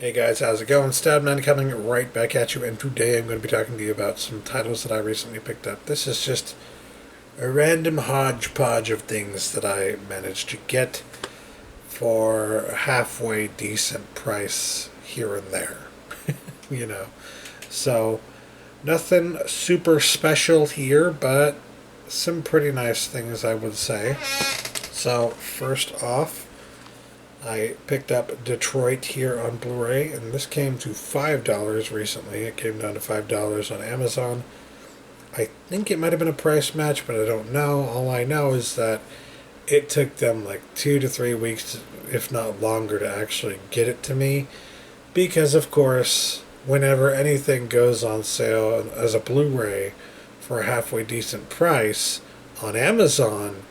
Hey guys, how's it going? Stabman coming right back at you, and today I'm going to be talking to you about some titles that I recently picked up. This is just a random hodgepodge of things that I managed to get for a halfway decent price here and there. you know. So, nothing super special here, but some pretty nice things, I would say. So, first off, I picked up Detroit here on Blu-ray, and this came to $5 recently. It came down to $5 on Amazon. I think it might have been a price match, but I don't know. All I know is that it took them like 2 to 3 weeks, if not longer, to actually get it to me. Because, of course, whenever anything goes on sale as a Blu-ray for a halfway decent price on Amazon,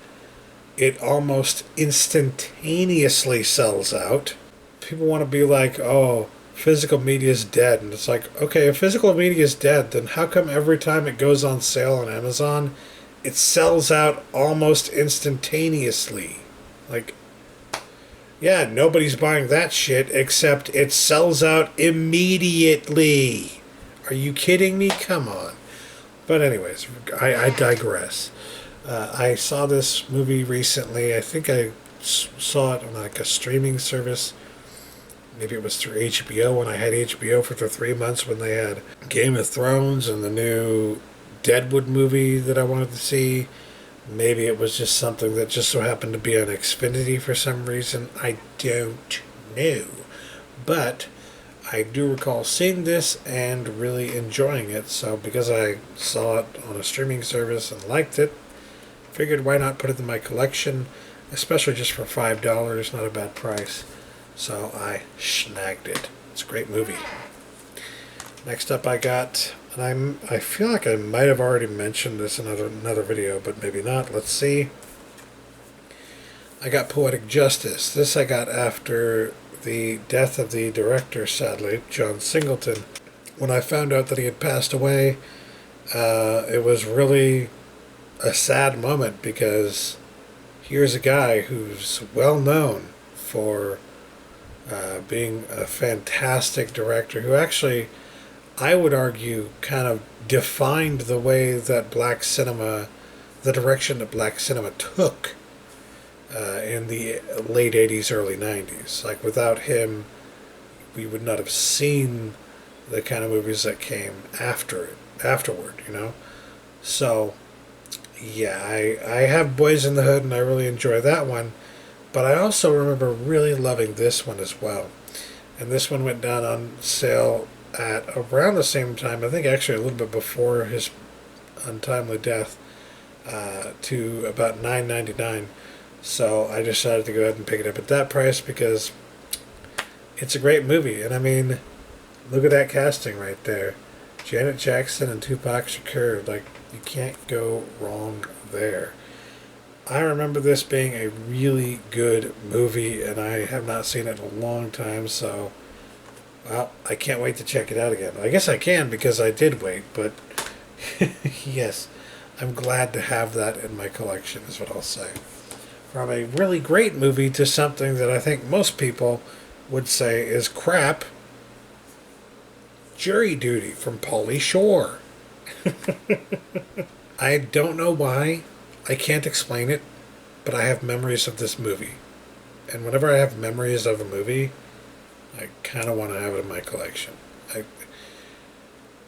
it almost instantaneously sells out. People want to be like, oh, physical media is dead. And it's like, okay, if physical media is dead, then how come every time it goes on sale on Amazon, it sells out almost instantaneously? Like, yeah, nobody's buying that shit, except it sells out immediately. Are you kidding me? Come on. But anyways, I digress. I saw this movie recently. I think I saw it on like a streaming service. Maybe it was through HBO when I had HBO for the 3 months when they had Game of Thrones and the new Deadwood movie that I wanted to see. Maybe it was just something that just so happened to be on Xfinity for some reason. I don't know. But I do recall seeing this and really enjoying it. So because I saw it on a streaming service and liked it, figured why not put it in my collection, especially just for $5, not a bad price. So I snagged it. It's a great movie. Next up I got, and I feel like I might have already mentioned this in another video, but maybe not. Let's see. I got Poetic Justice. This I got after the death of the director, sadly, John Singleton. When I found out that he had passed away, it was really a sad moment, because here's a guy who's well known for being a fantastic director, who actually, I would argue, kind of defined the way that black cinema, the direction that black cinema took in the late 80s, early 90s. Like, without him, we would not have seen the kind of movies that came afterward, you know? So, yeah, I have Boys in the Hood, and I really enjoy that one. But I also remember really loving this one as well. And this one went down on sale at around the same time, I think actually a little bit before his untimely death, to about $9.99. So I decided to go ahead and pick it up at that price because it's a great movie. And I mean, look at that casting right there. Janet Jackson and Tupac Shakur, like, you can't go wrong there. I remember this being a really good movie, and I have not seen it in a long time, so, well, I can't wait to check it out again. I guess I can, because I did wait, but yes, I'm glad to have that in my collection, is what I'll say. From a really great movie to something that I think most people would say is crap, Jury Duty from Pauly Shore. I don't know why. I can't explain it, but I have memories of this movie. And whenever I have memories of a movie, I kind of want to have it in my collection.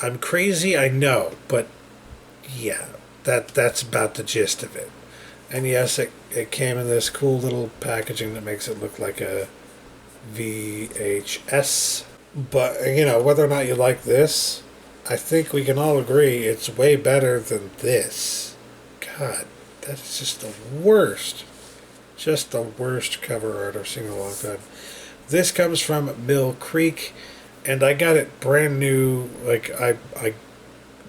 I'm crazy, I know, but yeah, that's about the gist of it. And yes, it came in this cool little packaging that makes it look like a VHS. But, you know, whether or not you like this, I think we can all agree it's way better than this. God, that is just the worst. Just the worst cover art I've seen in a long time. This comes from Mill Creek, and I got it brand new. Like, I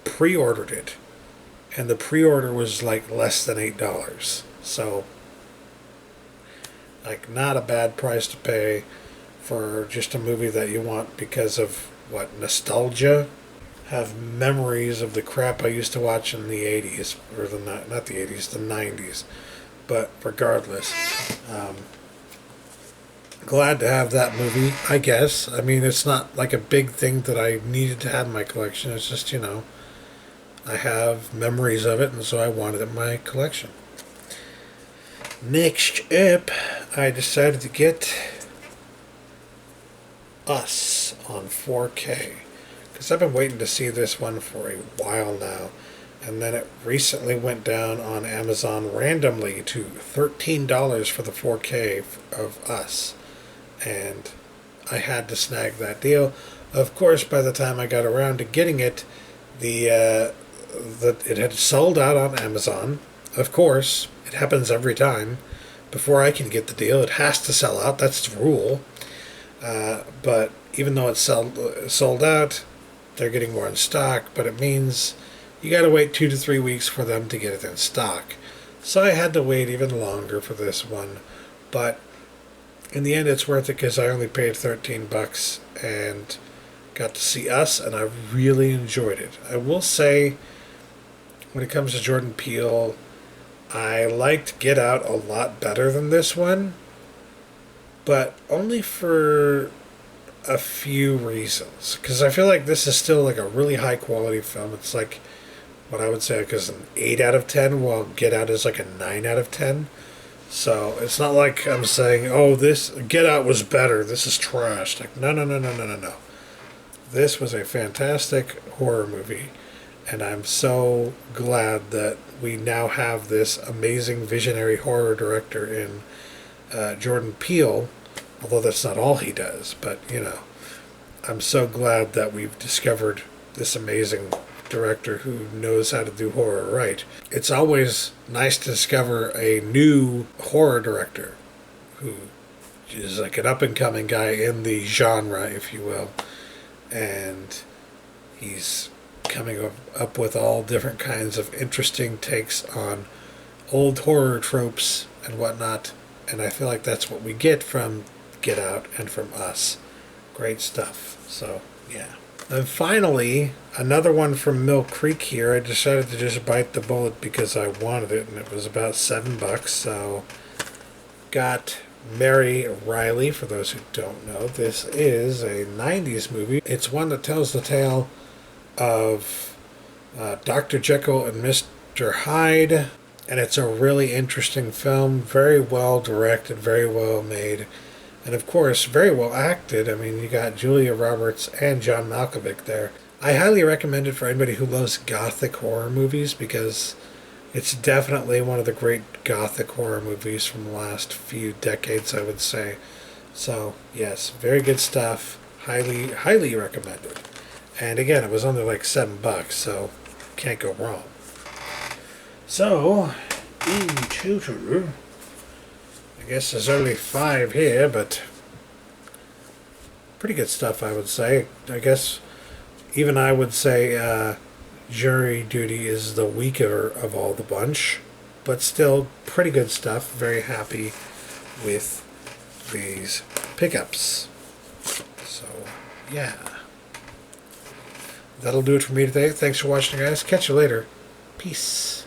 pre-ordered it, and the pre-order was like less than $8. So, like, not a bad price to pay for just a movie that you want because of, what, nostalgia? Have memories of the crap I used to watch in the 80s, or not the 80s, the 90s. But regardless, glad to have that movie, I guess. I mean, it's not like a big thing that I needed to have in my collection. It's just, I have memories of it, and so I wanted it in my collection. Next up, I decided to get Us on 4K. Because I've been waiting to see this one for a while now. And then it recently went down on Amazon randomly to $13 for the 4K of Us. And I had to snag that deal. Of course, by the time I got around to getting it, it had sold out on Amazon. Of course, it happens every time. Before I can get the deal, it has to sell out. That's the rule. But even though it's sold out, they're getting more in stock. But it means you got to wait 2 to 3 weeks for them to get it in stock. So I had to wait even longer for this one. But in the end, it's worth it because I only paid $13 and got to see Us, and I really enjoyed it. I will say, when it comes to Jordan Peele, I liked Get Out a lot better than this one, but only for a few reasons. Because I feel like this is still like a really high quality film. It's like what I would say is an 8 out of 10, while Get Out is like a 9 out of 10. So it's not like I'm saying, oh, this Get Out was better, this is trash. Like, no. This was a fantastic horror movie, and I'm so glad that we now have this amazing visionary horror director in Jordan Peele, although that's not all he does. But, I'm so glad that we've discovered this amazing director who knows how to do horror right. It's always nice to discover a new horror director who is like an up-and-coming guy in the genre, if you will. And he's coming up with all different kinds of interesting takes on old horror tropes and whatnot. And I feel like that's what we get from Get Out and from Us. Great stuff. So, yeah. And finally, another one from Mill Creek here. I decided to just bite the bullet because I wanted it, and it was about $7. So, got Mary Riley, for those who don't know. This is a 90s movie. It's one that tells the tale of Dr. Jekyll and Mr. Hyde, and it's a really interesting film. Very well directed, very well made, and of course, very well acted. I mean, you got Julia Roberts and John Malkovich there. I highly recommend it for anybody who loves gothic horror movies, because it's definitely one of the great gothic horror movies from the last few decades, I would say. So, yes, very good stuff. Highly, highly recommended. And again, it was only like $7, so can't go wrong. So, in total, I guess there's only 5 here, but pretty good stuff, I would say. I guess even I would say Jury Duty is the weaker of all the bunch, but still pretty good stuff. Very happy with these pickups. So, yeah. That'll do it for me today. Thanks for watching, guys. Catch you later. Peace.